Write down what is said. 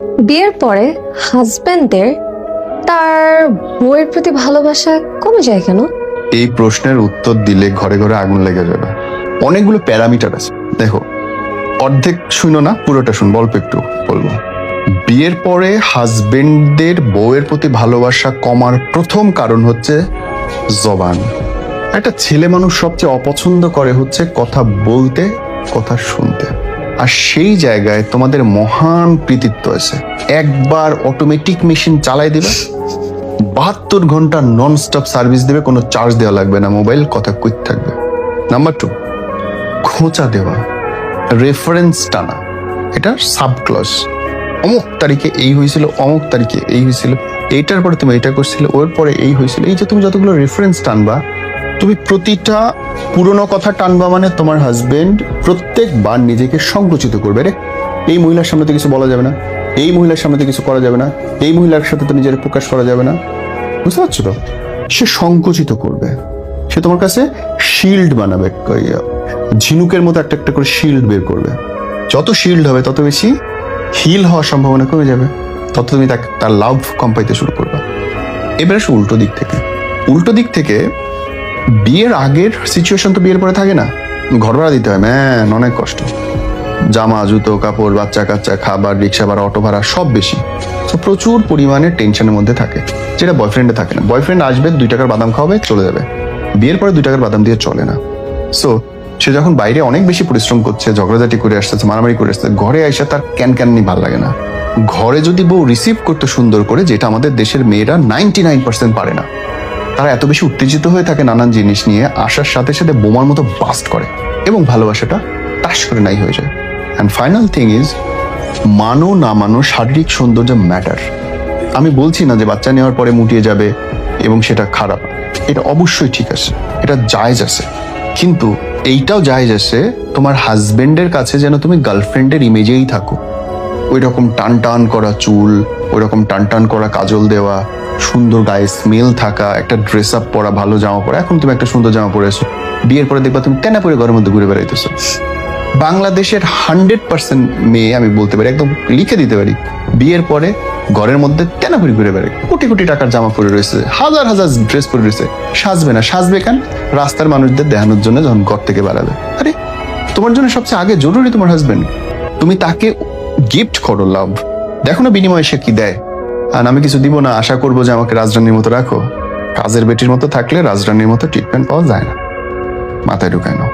বিয়ের পরে হাজবেন্ডের তার বউয়ের প্রতি ভালোবাসা কমে যায় কেন? এই প্রশ্নের উত্তর দিলে ঘরে ঘরে আগুন লেগে যাবে। অনেকগুলো প্যারামিটার আছে। দেখো, অর্ধেক শুনো না, পুরোটা শুনবো, অল্প একটু বলবো। বিয়ের পরে হাজবেন্ডের বউয়ের প্রতি ভালোবাসা কমার প্রথম কারণ হচ্ছে জবান। একটা ছেলে মানুষ সবচেয়ে অপছন্দ করে হচ্ছে কথা বলতে, কথা শুনতে। আর সেই জায়গায় তোমাদের মহান কৃতিত্ব আছে। একবার অটোমেটিক মেশিন চালাই দিবে, 72 ঘন্টা নন স্টপ সার্ভিস দেবে, কোনো চার্জ দেওয়া লাগবে না, মোবাইল কথা কুইক থাকবে। নাম্বার 2, খোঁচা দেওয়া, রেফারেন্স টানা, এটা সাবক্লজ। অমুক তারিখে এই হয়েছিল, অমুক তারিখে এই হয়েছিল, এইটার পরে তুমি এটা করছিলে, ওর পরে এই হয়েছিল। এই যে তুমি যতগুলো রেফারেন্স টানবা, তুমি প্রতিটা পুরনো কথা টানবা, মানে তোমার হাজবেন্ড প্রত্যেকবার নিজেকে সংকুচিত করবে। রে, এই মহিলার সামনে তো কিছু বলা যাবে না, এই মহিলার সামনে তো কিছু করা যাবে না, এই মহিলার সাথে তো নিজের প্রকাশ করা যাবে না। বুঝতে পারছো তো? সে সংকুচিত করবে, সে তোমার কাছে শিল্ড বানাবে, ঝিনুকের মতো একটা একটা করে শিল্ড বের করবে। যত শিল্ড হবে তত বেশি হিল হওয়ার সম্ভাবনা কমে যাবে, তত তুমি তার লাভ কম পাইতে শুরু করবে। এবার আসে উল্টো দিক থেকে। উল্টো দিক থেকে বিয়ের আগের সিচুয়েশন তো বিয়ের পরে থাকে না। ঘর ভাড়া দিতে হয়, ম্যান, অনেক কষ্ট। জামা, জুতো, কাপড়, বাচ্চা কাচ্চা, খাবার, রিক্সা ভাড়া, অটো ভাড়া সব বেশি। তো প্রচুর পরিমাণে টেনশনের মধ্যে থাকে, যেটা বয়ফ্রেন্ডে থাকে না। বয়ফ্রেন্ড আসবে, 2 টাকার বাদাম খাওয়াবে, চলে যাবে। বিয়ের পরে 2 টাকার বাদাম দিয়ে চলে না। সো সে যখন বাইরে অনেক বেশি পরিশ্রম করছে, ঝগড়াঝাটি করে আসতেছে, মারামারি করে আসছে, ঘরে আইসা তার ক্যানক্যানি ভাল লাগে না। ঘরে যদি বউ রিসিভ করতে সুন্দর করে, যেটা আমাদের দেশের মেয়েরা 99% পারে না, তারা এত বেশি উত্তেজিত হয়ে থাকে নানান জিনিস নিয়ে, আসার সাথে সাথে বোমার মতো বাস্ট করে এবং ভালোবাসাটা টাস করে নাই হয়ে যায়। অ্যান্ড ফাইনাল থিং ইজ, মানো না মানো, শারীরিক সৌন্দর্য ম্যাটার। আমি বলছি না যে বাচ্চা নেওয়ার পরে মুটিয়ে যাবে এবং সেটা খারাপ, এটা অবশ্যই ঠিক আছে, এটা জায়েজ আছে। কিন্তু এইটাও জায়েজ আছে তোমার হাজবেন্ডের কাছে যেন তুমি গার্লফ্রেন্ডের ইমেজেই থাকো। ওই রকম টান টান করা চুল, ওই রকম টান টান করা কাজল দেওয়া, সুন্দর গায়ে স্মেল থাকা, একটা ড্রেস আপ পরা, ভালো জামা পরা। এখন তুমি একটা সুন্দর জামা পরে এসো, বিয়ের পরে দেখবা তুমি তেনা পরে ঘরের মধ্যে ঘুরে বেড়াইতেছো। বাংলাদেশের 100% মেয়ে, আমি বলতে পারি, একদম লিখে দিতে পারি, বিয়ের পরে ঘরের মধ্যে তেনা পরে ঘুরে বেড়ায়, কোটি কোটি টাকার জামা পরে রয়েছে, হাজার হাজার ড্রেস পরে রয়েছে। সাজবে না, সাজবে কেন? রাস্তার মানুষদের দেখানোর জন্য যখন ঘর থেকে বেড়াবে। আরে, তোমার জন্য সবচেয়ে আগে জরুরি তোমার হাজবেন্ড। তুমি তাকে গিফট করো, লাভ। দেখো না বিনিময়ে সে কি দেয়। আর আমি কিছু দিব না, আশা করবো যে আমাকে রাজরানীর মতো রাখো। কাজের বেটির মতো থাকলে রাজরানীর মতো ট্রিটমেন্ট পাওয়া যায় না, মাথায় ঢুকায় নাও।